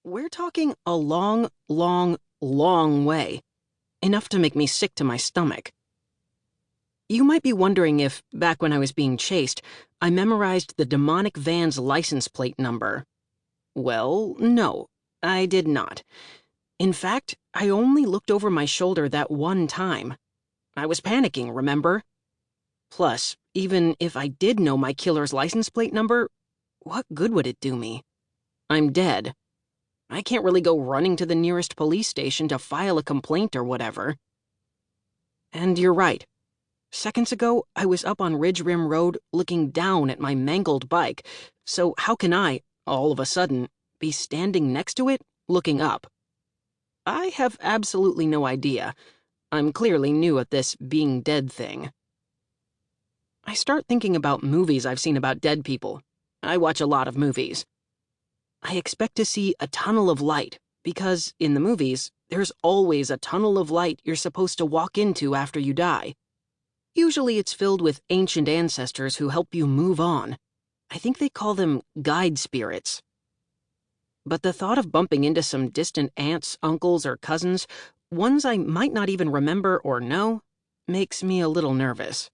We're talking a long, long, long way. Enough to make me sick to my stomach. You might be wondering if, back when I was being chased, I memorized the demonic van's license plate number. Well, no, I did not. In fact, I only looked over my shoulder that one time. I was panicking, remember? Plus, even if I did know my killer's license plate number, what good would it do me? I'm dead. I can't really go running to the nearest police station to file a complaint or whatever. And you're right. Seconds ago, I was up on Ridge Rim Road looking down at my mangled bike, so how can I, all of a sudden, be standing next to it, looking up? I have absolutely no idea. I'm clearly new at this being dead thing. I start thinking about movies I've seen about dead people. I watch a lot of movies. I expect to see a tunnel of light, because in the movies, there's always a tunnel of light you're supposed to walk into after you die. Usually it's filled with ancient ancestors who help you move on. I think they call them guide spirits. But the thought of bumping into some distant aunts, uncles, or cousins, ones I might not even remember or know, makes me a little nervous.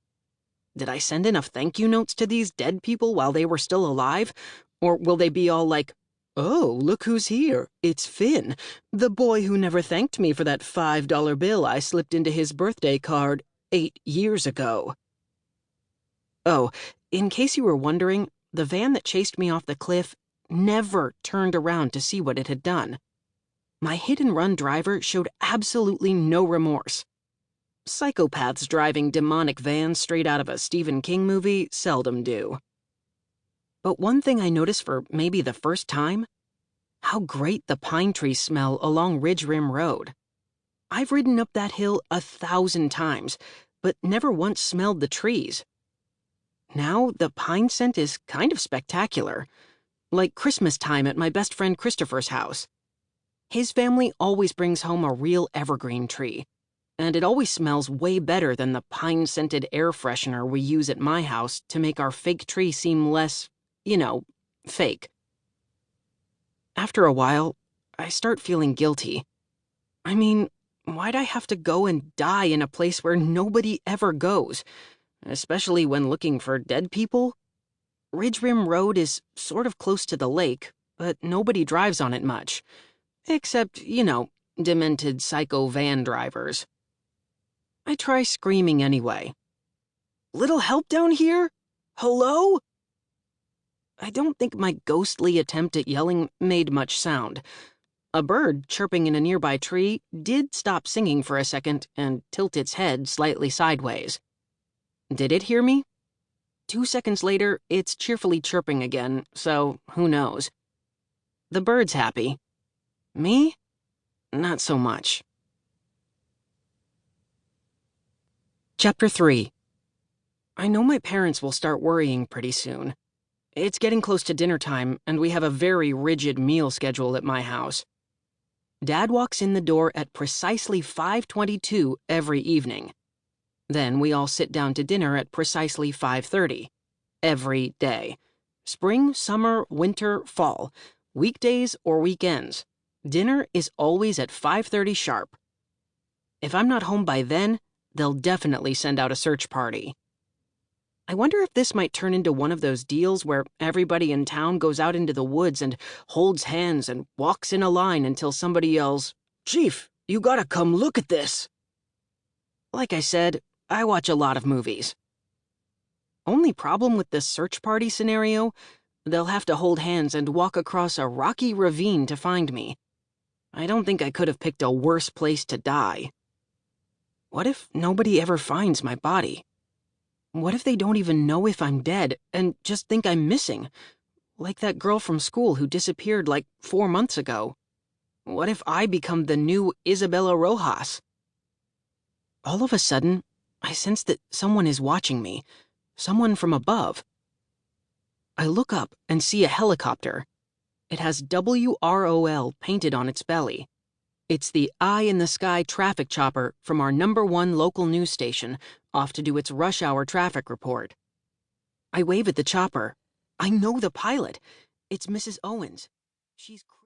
Did I send enough thank you notes to these dead people while they were still alive? Or will they be all like, "Oh, look who's here. It's Finn, the boy who never thanked me for that $5 bill I slipped into his birthday card 8 years ago." Oh, in case you were wondering, the van that chased me off the cliff never turned around to see what it had done. My hit-and-run driver showed absolutely no remorse. Psychopaths driving demonic vans straight out of a Stephen King movie seldom do. But one thing I noticed for maybe the first time, how great the pine trees smell along Ridge Rim Road. I've ridden up that hill 1,000 times, but never once smelled the trees. Now the pine scent is kind of spectacular, like Christmas time at my best friend Christopher's house. His family always brings home a real evergreen tree, and it always smells way better than the pine-scented air freshener we use at my house to make our fake tree seem less, fake. After a while, I start feeling guilty. I mean, why'd I have to go and die in a place where nobody ever goes, especially when looking for dead people? Ridge Rim Road is sort of close to the lake, but nobody drives on it much. Except, demented psycho van drivers. I try screaming anyway. "Little help down here? Hello?" I don't think my ghostly attempt at yelling made much sound. A bird chirping in a nearby tree did stop singing for a second and tilt its head slightly sideways. Did it hear me? 2 seconds later, it's cheerfully chirping again, so who knows? The bird's happy. Me? Not so much. Chapter 3. I know my parents will start worrying pretty soon. It's getting close to dinner time, and we have a very rigid meal schedule at my house. Dad walks in the door at precisely 5:22 every evening. Then we all sit down to dinner at precisely 5:30. Every day. Spring, summer, winter, fall. Weekdays or weekends. Dinner is always at 5:30 sharp. If I'm not home by then, they'll definitely send out a search party. I wonder if this might turn into one of those deals where everybody in town goes out into the woods and holds hands and walks in a line until somebody yells, "Chief, you gotta come look at this." Like I said, I watch a lot of movies. Only problem with this search party scenario, they'll have to hold hands and walk across a rocky ravine to find me. I don't think I could have picked a worse place to die. What if nobody ever finds my body? What if they don't even know if I'm dead and just think I'm missing? Like that girl from school who disappeared like 4 months ago. What if I become the new Isabella Rojas? All of a sudden, I sense that someone is watching me. Someone from above. I look up and see a helicopter. It has WROL painted on its belly. It's the Eye in the Sky traffic chopper from our #1 local news station, off to do its rush hour traffic report. I wave at the chopper. I know the pilot. It's Mrs. Owens. She's